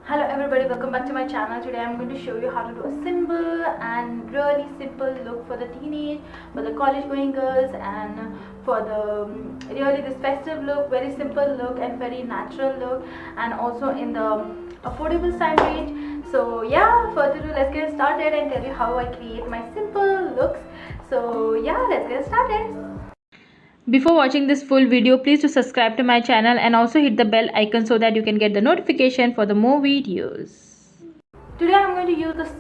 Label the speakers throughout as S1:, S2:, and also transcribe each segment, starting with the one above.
S1: Hello everybody, welcome back to my channel. Today I'm going to show you how to do a simple and really simple look for the teenage, for the college going girls, and for the really this festive look, very simple look and very natural look, and also in the affordable side range. So yeah, further ado, let's get started and tell you how I create my simple looks. So yeah, let's get started. Before watching this full video, please do subscribe to my channel and also hit the bell icon so that you can get the notification for the more videos. Today I'm going to use this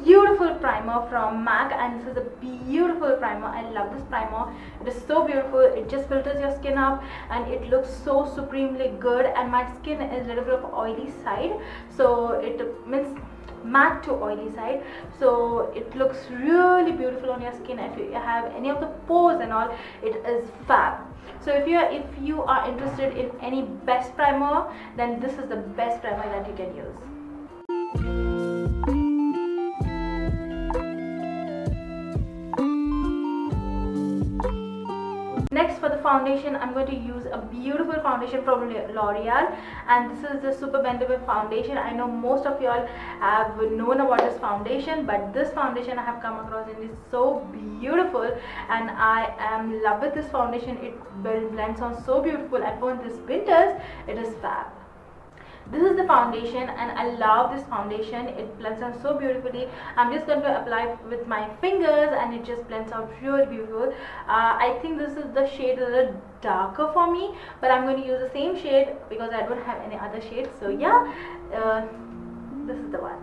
S1: beautiful primer from MAC, and this is a beautiful primer. I love this primer. It is so beautiful. It just filters your skin up and it looks so supremely good, and my skin is a little bit of oily side, so it means matte to oily side, so it looks really beautiful on your skin. If you have any of the pores and all, it is fab. So if you are interested in any best primer, then this is the best primer that you can use. Next, for the foundation, I'm going to use a beautiful foundation from L'Oreal, and this is the super bendable foundation. I know most of y'all have known about this foundation, but this foundation I have come across and it's so beautiful, and I am in love with this foundation. It blends on so beautiful, and for this winters it is fab. This is the foundation, and I love this foundation. It blends out so beautifully. I'm just going to apply with my fingers and it just blends out really beautiful. I think this is the shade a little darker for me, but I'm going to use the same shade because I don't have any other shades. So yeah, this is the one.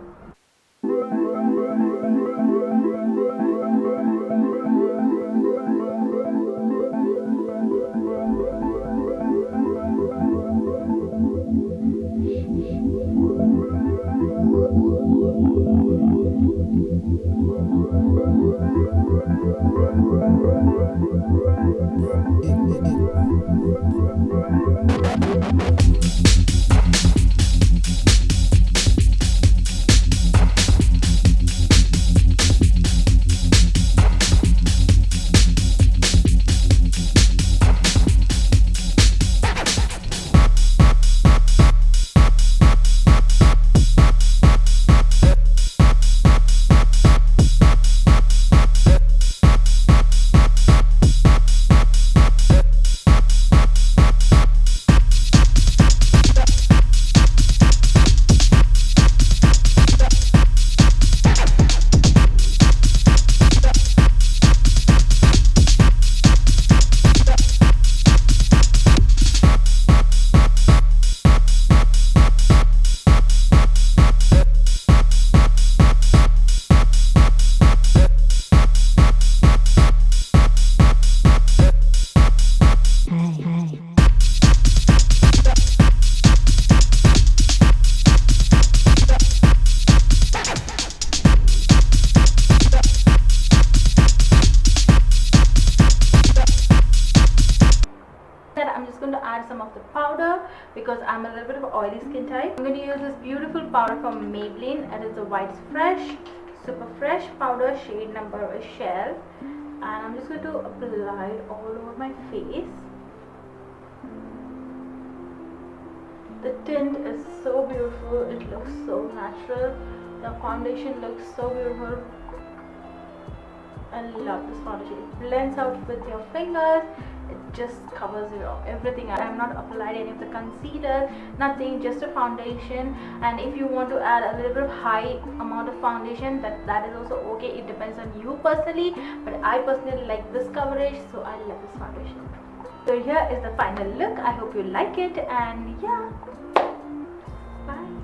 S1: I'm just going to add some of the powder because I'm a little bit of oily skin type. I'm going to use this beautiful powder from Maybelline. It is the White's Fresh Super Fresh powder, shade number is Shell, and I'm just going to apply it all over my face. The tint is so beautiful. It looks so natural. The foundation looks so beautiful. I love this foundation. It blends out with your fingers. It just covers everything. I have not applied any of the concealer, nothing, just a foundation. And if you want to add a little bit of high amount of foundation, that is also okay. It depends on you personally, but I personally like this coverage, so I love this foundation. So here is the final look. I hope you like it, and yeah, bye.